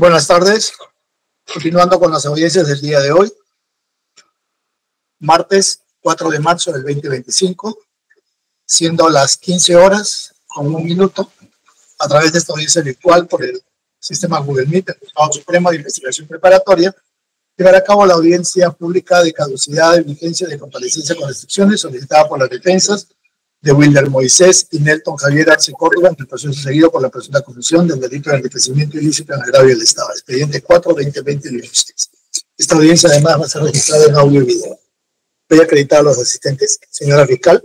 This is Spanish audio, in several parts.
Buenas tardes. Continuando con las audiencias del día de hoy, martes 4 de marzo del 2025, siendo las 15 horas con 1 minuto, a través de esta audiencia virtual por el sistema Google Meet, el Juzgado Supremo de Investigación Preparatoria, llevará a cabo la audiencia pública de caducidad de vigencia de comparecencia con restricciones solicitada por las defensas de Wilder Moisés y Nelton Javier Arce Córdoba en el proceso seguido por la presunta comisión del delito de enriquecimiento ilícito en agravio del Estado. Expediente 4-2020-16. Esta audiencia además va a ser registrada en audio y video. Voy a acreditar a los asistentes. Señora fiscal.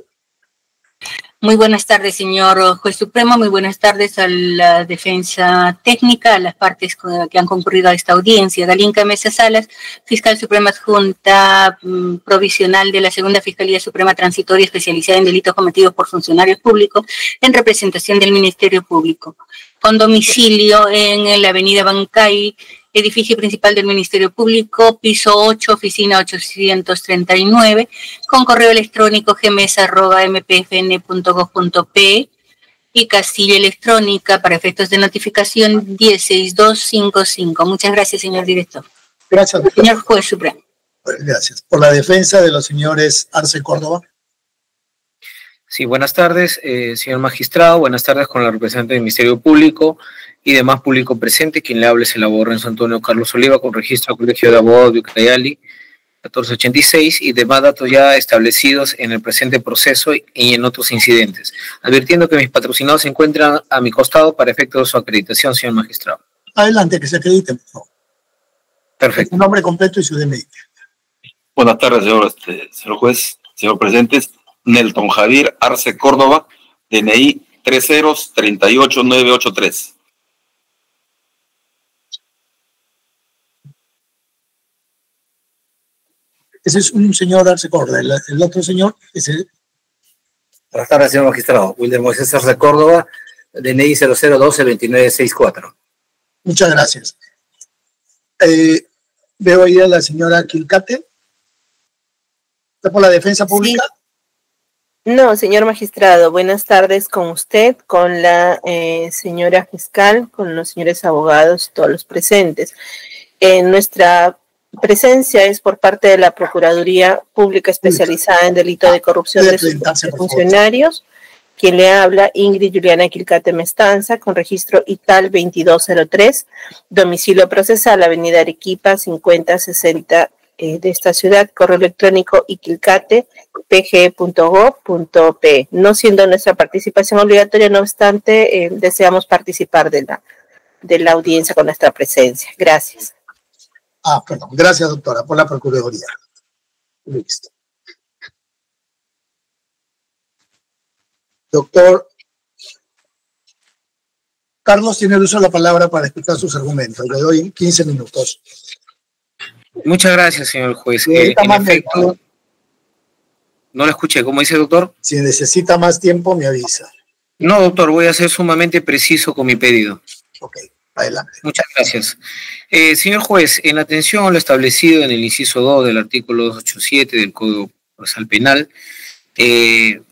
Muy buenas tardes, señor juez supremo. Muy buenas tardes a la defensa técnica, a las partes que han concurrido a esta audiencia. Galinca Mesa Salas, fiscal suprema adjunta provisional de la Segunda Fiscalía Suprema Transitoria especializada en delitos cometidos por funcionarios públicos en representación del Ministerio Público. Con domicilio en la avenida Bancay, edificio principal del Ministerio Público, piso 8, oficina 839, con correo electrónico gmesa@mpfn.gov.pe y casilla electrónica para efectos de notificación 16255. Muchas gracias, señor director. Gracias, doctor. Señor juez supremo. Gracias. Por la defensa de los señores Arce Córdoba. Sí, buenas tardes, señor magistrado. Buenas tardes con la representante del Ministerio Público y demás público presente. Quien le hable es el abogado Renzo Antonio Carlos Oliva, con registro al Colegio de Abogados de Ucayali 1486 y demás datos ya establecidos en el presente proceso y en otros incidentes. Advirtiendo que mis patrocinados se encuentran a mi costado para efecto de su acreditación, señor magistrado. Adelante, que se acrediten, por favor. Perfecto. Su nombre completo y su DNI. Buenas tardes, señor juez, señor presidente. Nelton Javier Arce Córdoba, DNI 3038983. Ese es un señor Arce Córdoba. El otro señor es el... Buenas tardes, señor magistrado. Wilder Moisés Arce Córdoba, DNI 00122964. Muchas gracias. Veo ahí a la señora Quilcate. ¿Está por la defensa pública? Sí. No, señor magistrado, buenas tardes con usted, con la señora fiscal, con los señores abogados y todos los presentes. Nuestra presencia es por parte de la Procuraduría Pública Especializada en Delito de Corrupción de sus funcionarios. Quien le habla, Ingrid Juliana Quilcate Mestanza, con registro ITAL 2203, domicilio procesal, Avenida Arequipa 5060 de esta ciudad, correo electrónico iquilcate@pge.gov.pe. No siendo nuestra participación obligatoria, no obstante, deseamos participar de la audiencia con nuestra presencia. Gracias. Perdón. Gracias, doctora, por la Procuraduría. Listo. Doctor Carlos tiene el uso de la palabra para escuchar sus argumentos. Le doy 15 minutos. Muchas gracias, señor juez. En efecto, no lo escuché. ¿Cómo dice, doctor? Si necesita más tiempo, me avisa. No, doctor, voy a ser sumamente preciso con mi pedido. Ok, adelante. Muchas gracias. Señor juez, en atención a lo establecido en el inciso 2 del artículo 287 del Código Procesal Penal,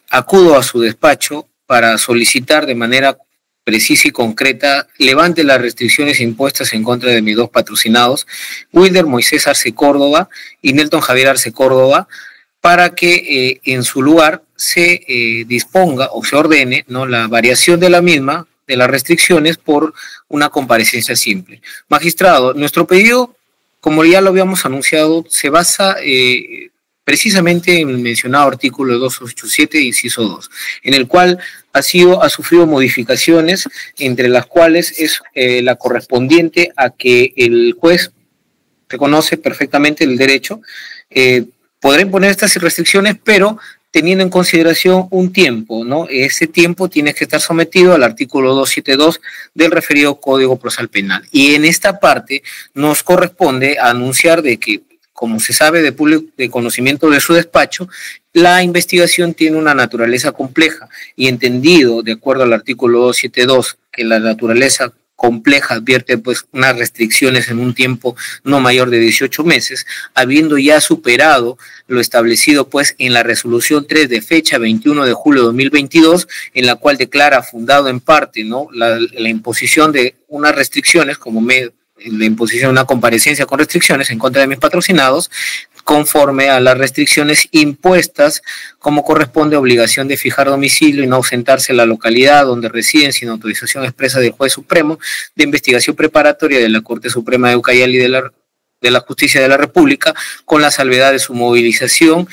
acudo a su despacho para solicitar de manera precisa y concreta, levante las restricciones impuestas en contra de mis dos patrocinados, Wilder Moisés Arce Córdoba y Nelton Javier Arce Córdoba, para que en su lugar se disponga o se ordene, ¿no?, la variación de la misma, de las restricciones, por una comparecencia simple. Magistrado, nuestro pedido, como ya lo habíamos anunciado, se basa precisamente en el mencionado artículo 287, inciso 2, en el cual ha sufrido modificaciones, entre las cuales es la correspondiente a que el juez reconoce perfectamente el derecho, podrá imponer estas restricciones, pero teniendo en consideración un tiempo, ¿no? Ese tiempo tiene que estar sometido al artículo 272 del referido Código Procesal Penal. Y en esta parte nos corresponde anunciar de que, como se sabe de conocimiento de su despacho, la investigación tiene una naturaleza compleja y entendido, de acuerdo al artículo 272, que la naturaleza compleja advierte pues unas restricciones en un tiempo no mayor de 18 meses, habiendo ya superado lo establecido pues en la resolución 3 de fecha 21 de julio de 2022, en la cual declara fundado en parte, ¿no?, la imposición de unas restricciones, como me la imposición de una comparecencia con restricciones en contra de mis patrocinados, conforme a las restricciones impuestas, como corresponde obligación de fijar domicilio y no ausentarse en la localidad donde residen sin autorización expresa del juez supremo de investigación preparatoria de la Corte Suprema de Ucayali de la Justicia de la República, con la salvedad de su movilización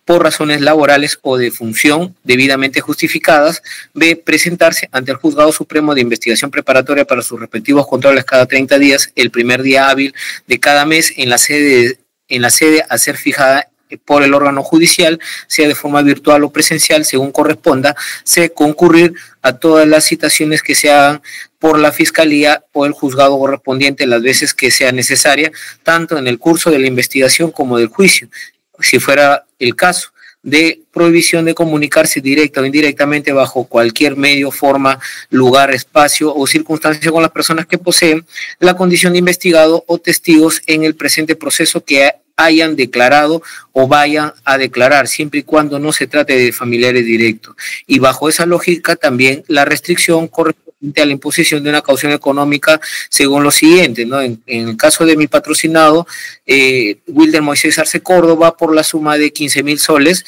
por razones laborales o de función debidamente justificadas, de presentarse ante el Juzgado Supremo de Investigación Preparatoria para sus respectivos controles cada 30 días, el primer día hábil de cada mes, en la sede a ser fijada por el órgano judicial, sea de forma virtual o presencial, según corresponda, se concurrir a todas las citaciones que se hagan por la Fiscalía o el juzgado correspondiente las veces que sea necesaria, tanto en el curso de la investigación como del juicio, si fuera el caso, de prohibición de comunicarse directa o indirectamente bajo cualquier medio, forma, lugar, espacio o circunstancia con las personas que poseen la condición de investigado o testigos en el presente proceso que hayan declarado o vayan a declarar, siempre y cuando no se trate de familiares directos. Y bajo esa lógica también la restricción correspondiente a la imposición de una caución económica según lo siguiente, ¿no? En el caso de mi patrocinado, Wilder Moisés Arce Córdoba, por la suma de 15,000 soles,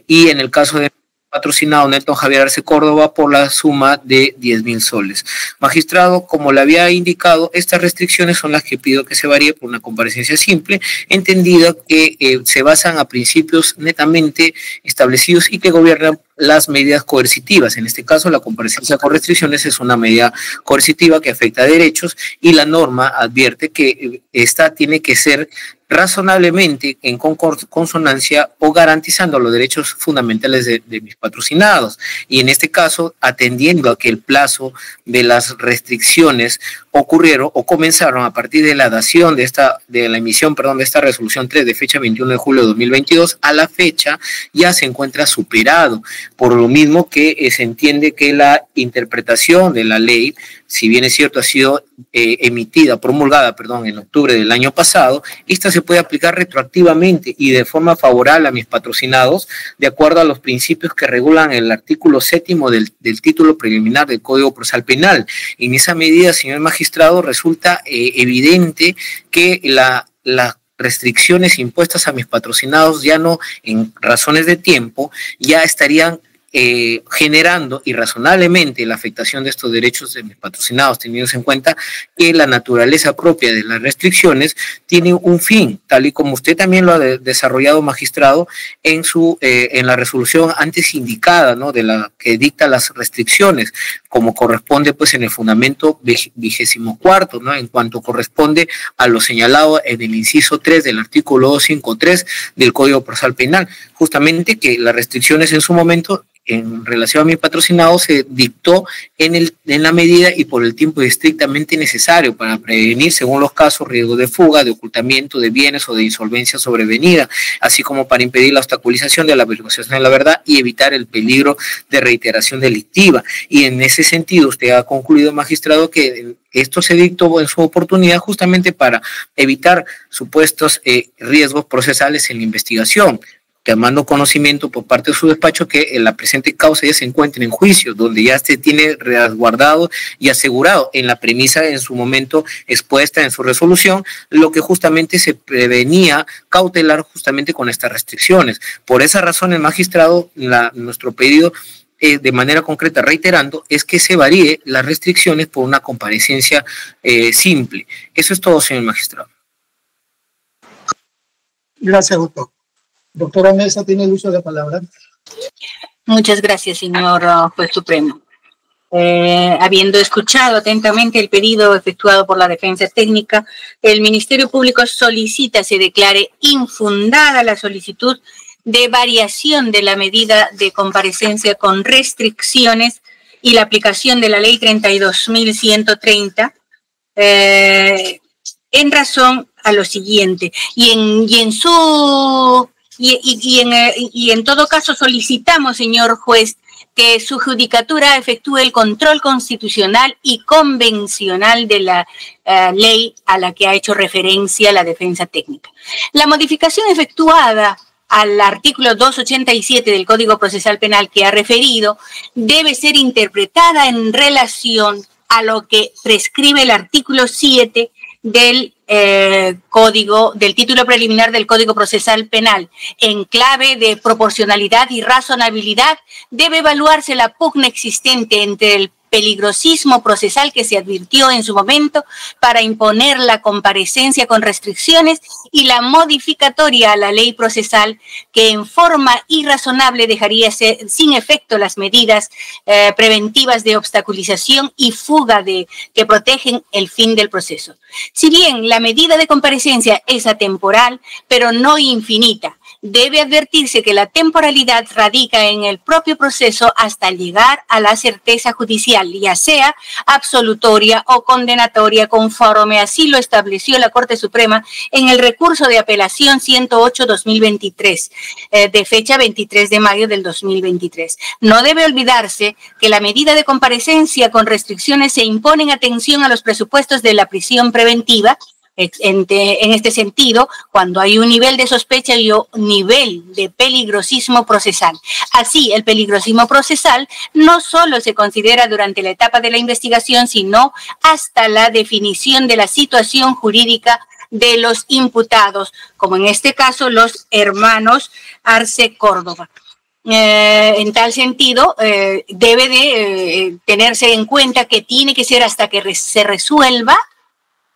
y en el caso de patrocinado Nelton Javier Arce Córdoba, por la suma de 10,000 soles. Magistrado, como le había indicado, estas restricciones son las que pido que se varíe por una comparecencia simple, entendida que se basan a principios netamente establecidos y que gobiernan las medidas coercitivas. En este caso, la comparecencia con restricciones es una medida coercitiva que afecta a derechos, y la norma advierte que esta tiene que ser razonablemente en consonancia o garantizando los derechos fundamentales de mis patrocinados. Y en este caso, atendiendo a que el plazo de las restricciones ocurrieron o comenzaron a partir de la dación de la emisión de esta resolución 3 de fecha 21 de julio de 2022, a la fecha ya se encuentra superado, por lo mismo que se entiende que la interpretación de la ley, si bien es cierto ha sido promulgada en octubre del año pasado, esta se puede aplicar retroactivamente y de forma favorable a mis patrocinados, de acuerdo a los principios que regulan el artículo 7º del título preliminar del Código Procesal Penal. En esa medida, señor magistrado, resulta evidente que las restricciones impuestas a mis patrocinados, ya no en razones de tiempo, ya estarían generando irrazonablemente la afectación de estos derechos de mis patrocinados, teniendo en cuenta que la naturaleza propia de las restricciones tiene un fin, tal y como usted también lo ha desarrollado, magistrado, en la resolución antes indicada, ¿no?, de la que dicta las restricciones, como corresponde pues en el fundamento 24, ¿no?, en cuanto corresponde a lo señalado en el inciso 3 del artículo 253 del Código Procesal Penal, justamente que las restricciones en su momento en relación a mi patrocinado se dictó en la medida y por el tiempo estrictamente necesario para prevenir, según los casos, riesgos de fuga, de ocultamiento de bienes o de insolvencia sobrevenida, así como para impedir la obstaculización de la averiguación de la verdad y evitar el peligro de reiteración delictiva. Y en ese sentido, usted ha concluido, magistrado, que esto se dictó en su oportunidad justamente para evitar supuestos riesgos procesales en la investigación, tomando conocimiento por parte de su despacho que en la presente causa ya se encuentra en juicio, donde ya se tiene resguardado y asegurado en la premisa en su momento expuesta en su resolución, lo que justamente se prevenía cautelar justamente con estas restricciones. Por esa razón, el magistrado, nuestro pedido de manera concreta, reiterando, es que se varíe las restricciones por una comparecencia simple. Eso es todo, señor magistrado. Gracias, doctor. Doctora Mesa, tiene el uso de la palabra. Muchas gracias, señor juez supremo. Habiendo escuchado atentamente el pedido efectuado por la defensa técnica, el Ministerio Público solicita se declare infundada la solicitud de variación de la medida de comparecencia con restricciones y la aplicación de la ley 32.130 en razón a lo siguiente. Y en todo caso solicitamos, señor juez, que su judicatura efectúe el control constitucional y convencional de la ley a la que ha hecho referencia la defensa técnica. La modificación efectuada al artículo 287 del Código Procesal Penal que ha referido debe ser interpretada en relación a lo que prescribe el artículo 7 del del título preliminar del Código Procesal Penal, en clave de proporcionalidad y razonabilidad, debe evaluarse la pugna existente entre el peligrosismo procesal que se advirtió en su momento para imponer la comparecencia con restricciones y la modificatoria a la ley procesal que en forma irrazonable dejaría sin efecto las medidas preventivas de obstaculización y fuga que protegen el fin del proceso. Si bien la medida de comparecencia es atemporal, pero no infinita, debe advertirse que la temporalidad radica en el propio proceso hasta llegar a la certeza judicial, ya sea absolutoria o condenatoria, conforme así lo estableció la Corte Suprema en el recurso de apelación 108-2023, de fecha 23 de mayo del 2023. No debe olvidarse que la medida de comparecencia con restricciones se impone en atención a los presupuestos de la prisión preventiva. En este sentido, cuando hay un nivel de sospecha y un nivel de peligrosismo procesal. Así, el peligrosismo procesal no solo se considera durante la etapa de la investigación, sino hasta la definición de la situación jurídica de los imputados, como en este caso los hermanos Arce Córdoba. En tal sentido, debe de tenerse en cuenta que tiene que ser hasta que se resuelva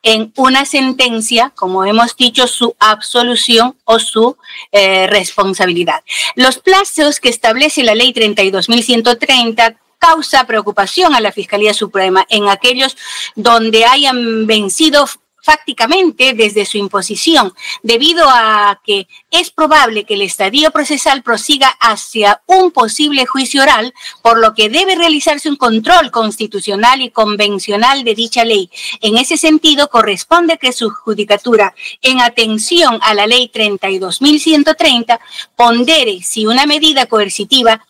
en una sentencia, como hemos dicho, su absolución o su responsabilidad. Los plazos que establece la Ley 32.130 causa preocupación a la Fiscalía Suprema en aquellos donde hayan vencido fácticamente desde su imposición, debido a que es probable que el estadio procesal prosiga hacia un posible juicio oral, por lo que debe realizarse un control constitucional y convencional de dicha ley. En ese sentido, corresponde que su judicatura, en atención a la Ley 32.130, pondere si una medida coercitiva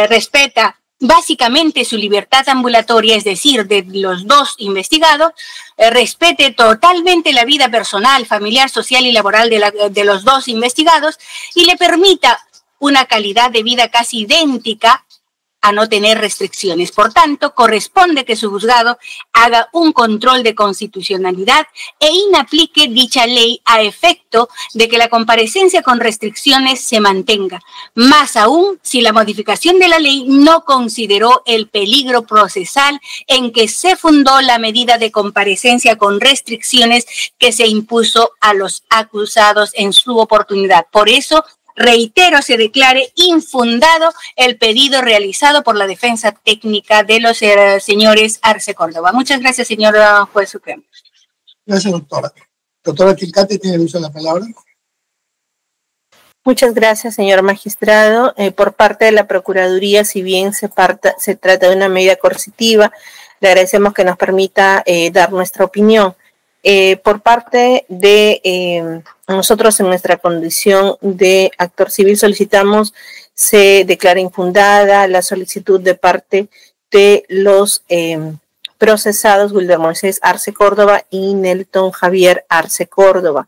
respeta básicamente su libertad ambulatoria, es decir, de los dos investigados, respete totalmente la vida personal, familiar, social y laboral de los dos investigados y le permita una calidad de vida casi idéntica a no tener restricciones. Por tanto, corresponde que su juzgado haga un control de constitucionalidad e inaplique dicha ley a efecto de que la comparecencia con restricciones se mantenga, más aún si la modificación de la ley no consideró el peligro procesal en que se fundó la medida de comparecencia con restricciones que se impuso a los acusados en su oportunidad. Por eso, reitero, se declare infundado el pedido realizado por la defensa técnica de los señores Arce Córdoba. Muchas gracias, señor juez supremo. Gracias, doctora. Doctora Tilcati, tiene el uso de la palabra. Muchas gracias, señor magistrado. Por parte de la Procuraduría, si bien se trata de una medida coercitiva, le agradecemos que nos permita dar nuestra opinión. Por parte de nosotros, en nuestra condición de actor civil, solicitamos se declare infundada la solicitud de parte de los procesados Wilder Moisés Arce Córdoba y Nelton Javier Arce Córdoba.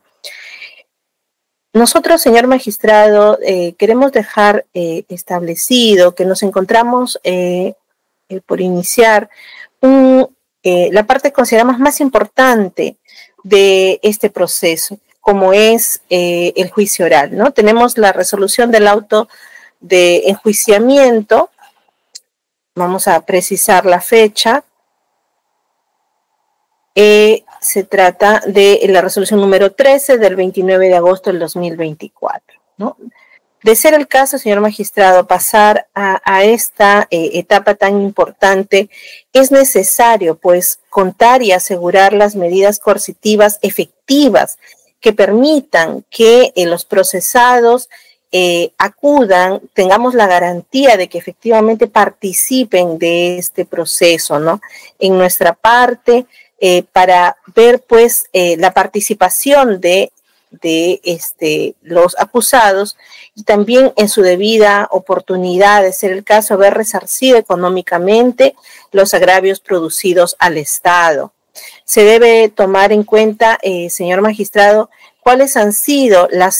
Nosotros, señor magistrado, queremos dejar establecido que nos encontramos por iniciar la parte que consideramos más importante de este proceso, como es el juicio oral, ¿no? Tenemos la resolución del auto de enjuiciamiento, vamos a precisar la fecha, se trata de la resolución número 13 del 29 de agosto del 2024, ¿no? De ser el caso, señor magistrado, pasar a esta etapa tan importante, es necesario, pues, contar y asegurar las medidas coercitivas efectivas que permitan que los procesados acudan, tengamos la garantía de que efectivamente participen de este proceso, ¿no? En nuestra parte, para ver, pues, la participación de los acusados y también en su debida oportunidad, de ser el caso, haber resarcido económicamente los agravios producidos al Estado. Se debe tomar en cuenta, señor magistrado, cuáles han sido la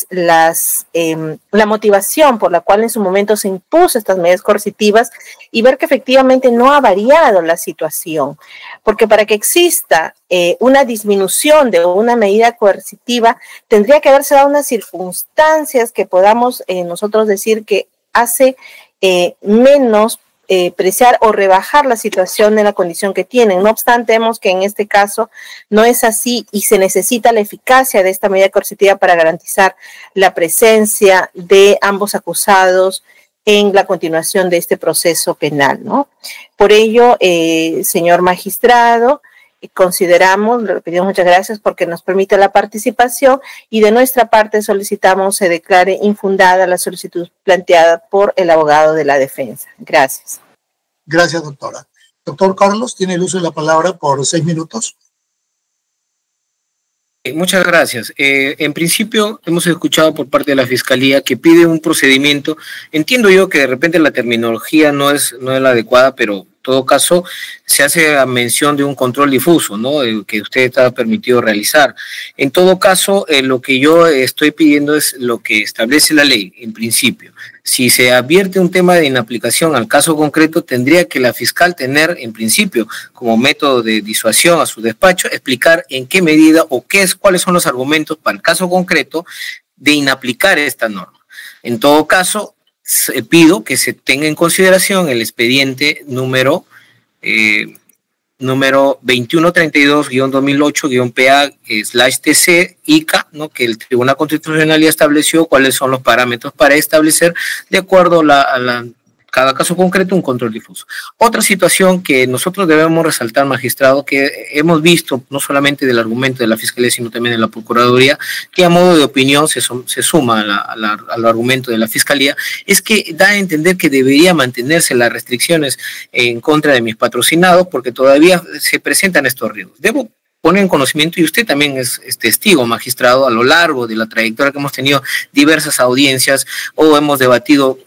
motivación por la cual en su momento se impuso estas medidas coercitivas y ver que efectivamente no ha variado la situación. Porque para que exista una disminución de una medida coercitiva, tendría que haberse dado unas circunstancias que podamos nosotros decir que hace menos preciar o rebajar la situación de la condición que tienen. No obstante, vemos que en este caso no es así y se necesita la eficacia de esta medida coercitiva para garantizar la presencia de ambos acusados en la continuación de este proceso penal, ¿no? Por ello, señor magistrado, consideramos, le pedimos muchas gracias porque nos permite la participación y de nuestra parte solicitamos se declare infundada la solicitud planteada por el abogado de la defensa. Gracias. Gracias, doctora. Doctor Carlos, tiene el uso de la palabra por 6 minutos. Muchas gracias. En principio hemos escuchado por parte de la Fiscalía que pide un procedimiento. Entiendo yo que de repente la terminología no es la adecuada, pero en todo caso se hace mención de un control difuso, ¿no? Que usted está permitido realizar. En todo caso, lo que yo estoy pidiendo es lo que establece la ley, en principio. Si se advierte un tema de inaplicación al caso concreto, tendría que la fiscal tener, en principio, como método de disuasión a su despacho, explicar en qué medida o cuáles son los argumentos para el caso concreto de inaplicar esta norma. En todo caso, pido que se tenga en consideración el expediente número 2132-2008-PA/TC ICA, que el Tribunal Constitucional ya estableció cuáles son los parámetros para establecer, de acuerdo a cada caso concreto, un control difuso. Otra situación que nosotros debemos resaltar, magistrado, que hemos visto no solamente del argumento de la Fiscalía, sino también de la Procuraduría, que a modo de opinión se suma al argumento de la Fiscalía, es que da a entender que debería mantenerse las restricciones en contra de mis patrocinados, porque todavía se presentan estos riesgos. Debo poner en conocimiento, y usted también es testigo, magistrado, a lo largo de la trayectoria que hemos tenido diversas audiencias o hemos debatido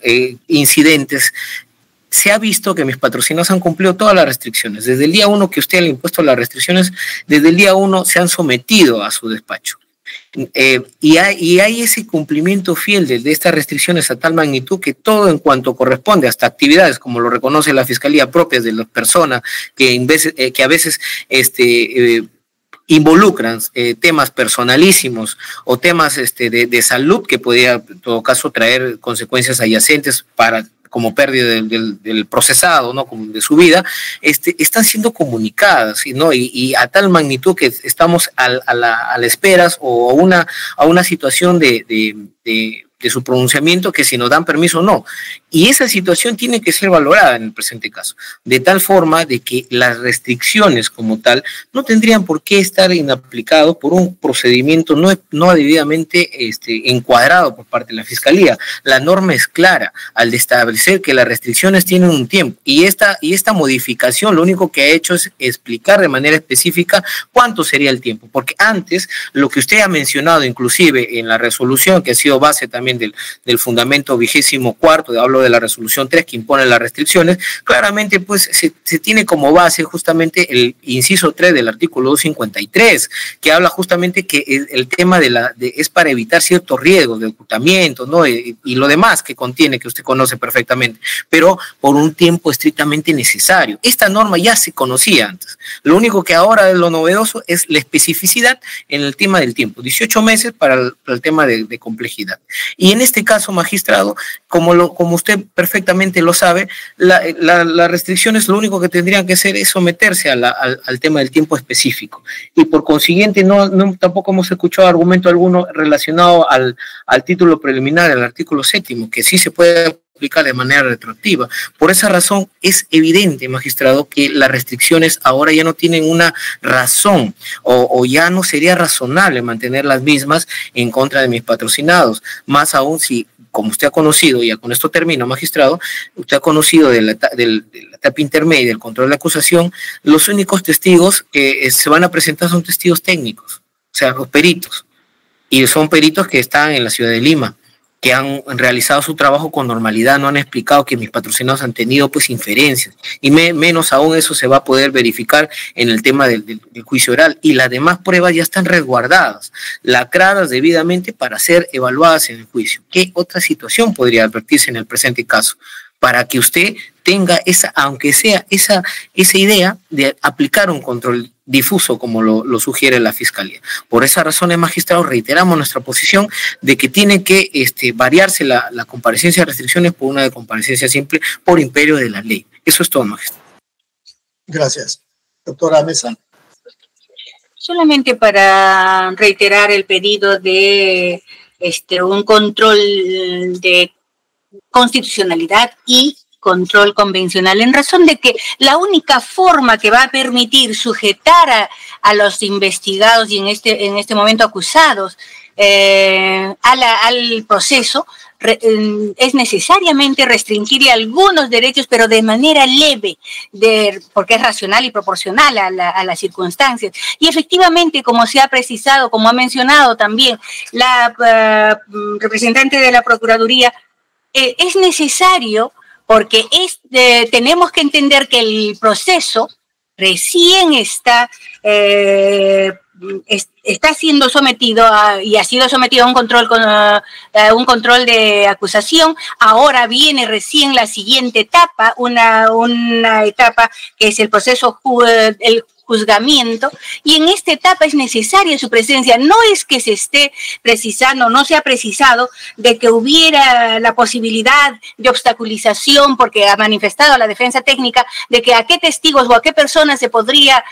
incidentes, se ha visto que mis patrocinados han cumplido todas las restricciones. Desde el día 1 que usted le ha impuesto las restricciones, desde el día 1 se han sometido a su despacho. Y hay ese cumplimiento fiel de estas restricciones a tal magnitud que todo en cuanto corresponde, hasta actividades, como lo reconoce la Fiscalía, propias de las personas que a veces involucran temas personalísimos o temas de salud que podría en todo caso traer consecuencias adyacentes como pérdida del procesado, ¿no? Como de su vida, están siendo comunicadas, ¿no? Y a tal magnitud que estamos a la espera o a una situación de su pronunciamiento, que si nos dan permiso o no. Y esa situación tiene que ser valorada en el presente caso, de tal forma de que las restricciones como tal no tendrían por qué estar inaplicados por un procedimiento no debidamente encuadrado por parte de la Fiscalía. La norma es clara al establecer que las restricciones tienen un tiempo, y esta modificación lo único que ha hecho es explicar de manera específica cuánto sería el tiempo, porque antes lo que usted ha mencionado inclusive en la resolución, que ha sido base también del fundamento 24, hablo de la resolución 3 que impone las restricciones, claramente pues se tiene como base justamente el inciso 3 del artículo 253, que habla justamente que el tema es para evitar ciertos riesgos de ocultamiento, ¿no? Y lo demás que contiene, que usted conoce perfectamente, pero por un tiempo estrictamente necesario. Esta norma ya se conocía antes, lo único que ahora es lo novedoso es la especificidad en el tema del tiempo, 18 meses para el tema de complejidad. Y en este caso, magistrado, como usted perfectamente lo sabe, las restricciones lo único que tendrían que hacer es someterse al tema del tiempo específico. Y por consiguiente, tampoco hemos escuchado argumento alguno relacionado al título preliminar, al artículo 7º, que sí se puede aplicar de manera retroactiva. Por esa razón, es evidente, magistrado, que las restricciones ahora ya no tienen una razón o ya no sería razonable mantener las mismas en contra de mis patrocinados. Más aún si, como usted ha conocido, ya con esto termino, magistrado, usted ha conocido de la etapa intermedia del control de la acusación, los únicos testigos que se van a presentar son testigos técnicos, o sea, los peritos, y son peritos que están en la ciudad de Lima. que han realizado su trabajo con normalidad, no han explicado que mis patrocinados han tenido pues inferencias, y menos aún eso se va a poder verificar en el tema del juicio oral, y las demás pruebas ya están resguardadas, lacradas debidamente para ser evaluadas en el juicio. ¿Qué otra situación podría advertirse en el presente caso? Para que usted tenga esa, aunque sea esa idea de aplicar un control difuso como lo sugiere la Fiscalía. Por esa razón, magistrado, reiteramos nuestra posición de que tiene que variarse la comparecencia de restricciones por una de comparecencia simple por imperio de la ley. Eso es todo, magistrado. Gracias. Doctora Mesa. Solamente para reiterar el pedido de un control de constitucionalidad y control convencional, en razón de que la única forma que va a permitir sujetar a los investigados y en este momento acusados al proceso es necesariamente restringirle algunos derechos, pero de manera leve, porque es racional y proporcional a las circunstancias. Y efectivamente, como se ha precisado, como ha mencionado también la representante de la Procuraduría, es necesario porque tenemos que entender que el proceso recién está siendo sometido y ha sido sometido a un control de acusación. Ahora viene recién la siguiente etapa, una etapa que es el proceso el juzgamiento, y en esta etapa es necesaria su presencia. No es que se esté precisando, no se ha precisado de que hubiera la posibilidad de obstaculización, porque ha manifestado la defensa técnica de que a qué testigos o a qué personas se podría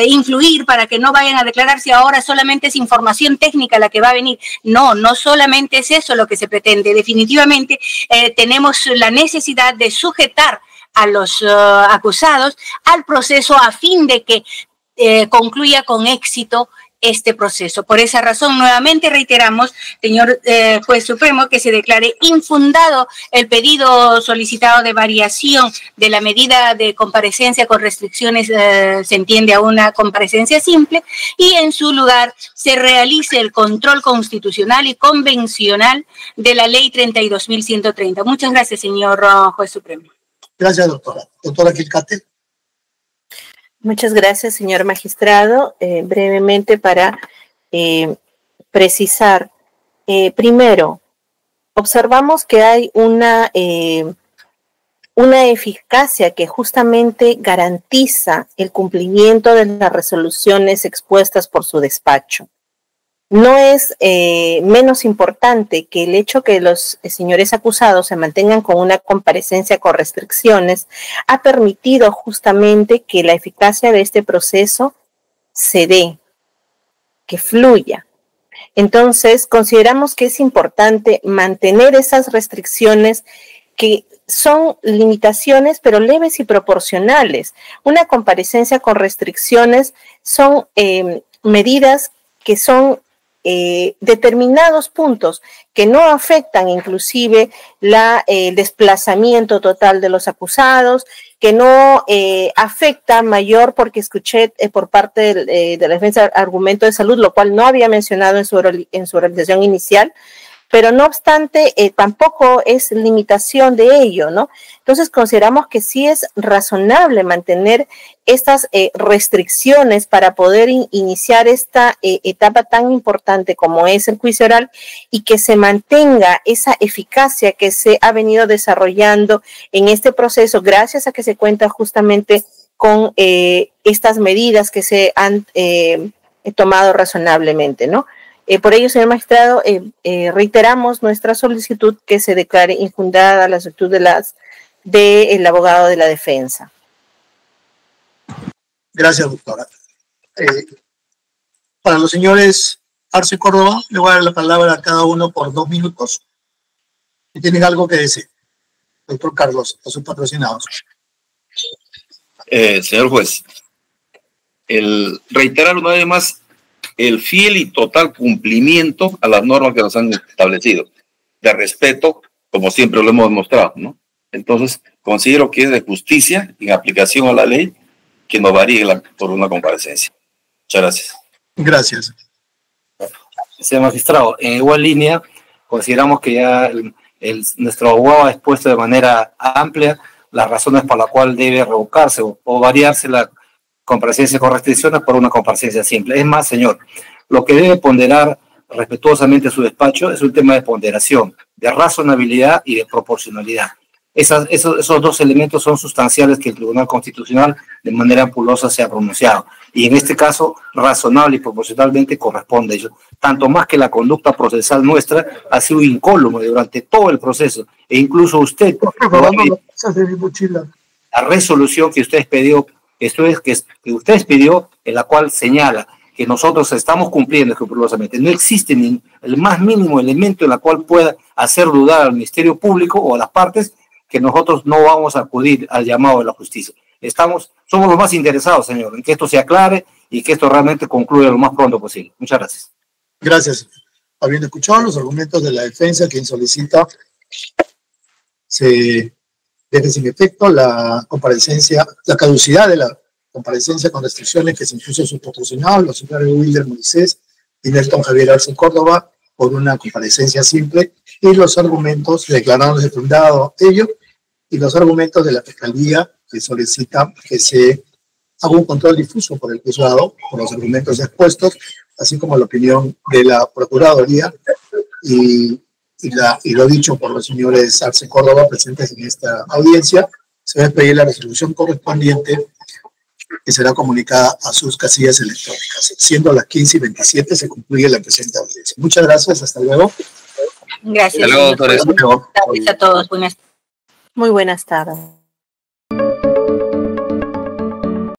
influir para que no vayan a declararse. Ahora solamente es información técnica la que va a venir. No solamente es eso lo que se pretende. Definitivamente tenemos la necesidad de sujetar a los acusados al proceso a fin de que concluya con éxito este proceso. Por esa razón, nuevamente reiteramos, señor juez supremo, que se declare infundado el pedido solicitado de variación de la medida de comparecencia con restricciones, se entiende a una comparecencia simple, y en su lugar se realice el control constitucional y convencional de la ley 32.130. Muchas gracias, señor juez supremo. Gracias, doctora. Doctora Quilcate. Muchas gracias, señor magistrado. Brevemente para precisar. Primero, observamos que hay una eficacia que justamente garantiza el cumplimiento de las resoluciones expuestas por su despacho. No es menos importante que el hecho que los señores acusados se mantengan con una comparecencia con restricciones ha permitido justamente que la eficacia de este proceso se dé, que fluya. Entonces, consideramos que es importante mantener esas restricciones que son limitaciones, pero leves y proporcionales. Una comparecencia con restricciones son medidas que son determinados puntos que no afectan inclusive el desplazamiento total de los acusados, que no afecta mayor, porque escuché por parte de la defensa argumento de salud, lo cual no había mencionado en su realización inicial, pero no obstante tampoco es limitación de ello, ¿no? Entonces consideramos que sí es razonable mantener estas restricciones para poder iniciar esta etapa tan importante como es el juicio oral, y que se mantenga esa eficacia que se ha venido desarrollando en este proceso gracias a que se cuenta justamente con estas medidas que se han tomado razonablemente, ¿no? Por ello, señor magistrado, reiteramos nuestra solicitud que se declare infundada la solicitud del abogado de la defensa. Gracias, doctora. Para los señores Arce Córdoba, le voy a dar la palabra a cada uno por 2 minutos. Si tienen algo que decir, doctor Carlos, a sus patrocinados. Señor juez, reiterar una vez más el fiel y total cumplimiento a las normas que nos han establecido, de respeto, como siempre lo hemos demostrado, ¿no? Entonces, considero que es de justicia, en aplicación a la ley, que nos varíe por una comparecencia. Muchas gracias. Gracias. Señor magistrado, en igual línea, consideramos que ya nuestro abogado ha expuesto de manera amplia las razones por las cuales debe revocarse o variarse la comparecencia con restricciones por una comparecencia simple. Es más, señor, lo que debe ponderar respetuosamente su despacho es un tema de ponderación, de razonabilidad y de proporcionalidad. Esos dos elementos son sustanciales que el Tribunal Constitucional de manera ampulosa se ha pronunciado. Y en este caso, razonable y proporcionalmente corresponde a ello. Tanto más que la conducta procesal nuestra ha sido incólume durante todo el proceso. E incluso usted, la resolución que usted pidió, en la cual señala que nosotros estamos cumpliendo escrupulosamente. No existe ni el más mínimo elemento en el cual pueda hacer dudar al Ministerio Público o a las partes que nosotros no vamos a acudir al llamado de la justicia. Somos los más interesados, señor, en que esto se aclare y que esto realmente concluya lo más pronto posible. Muchas gracias. Gracias. Habiendo escuchado los argumentos de la defensa, quien solicita se deje sin efecto la caducidad de la comparecencia con restricciones que se impuso a sus patrocinados, los señores Wilder Moisés y Nelton Javier Arce Córdoba, por una comparecencia simple, y los argumentos declarados de fundado ello, y los argumentos de la Fiscalía que solicita que se haga un control difuso por el juzgado, por los argumentos expuestos, así como la opinión de la Procuraduría y lo dicho por los señores Arce Córdoba presentes en esta audiencia. Se va a pedir la resolución correspondiente que será comunicada a sus casillas electrónicas. Siendo las 15:27, se concluye la presente audiencia. Muchas gracias, hasta luego. Gracias. Hasta luego, doctores. Gracias a todos. Muy buenas tardes.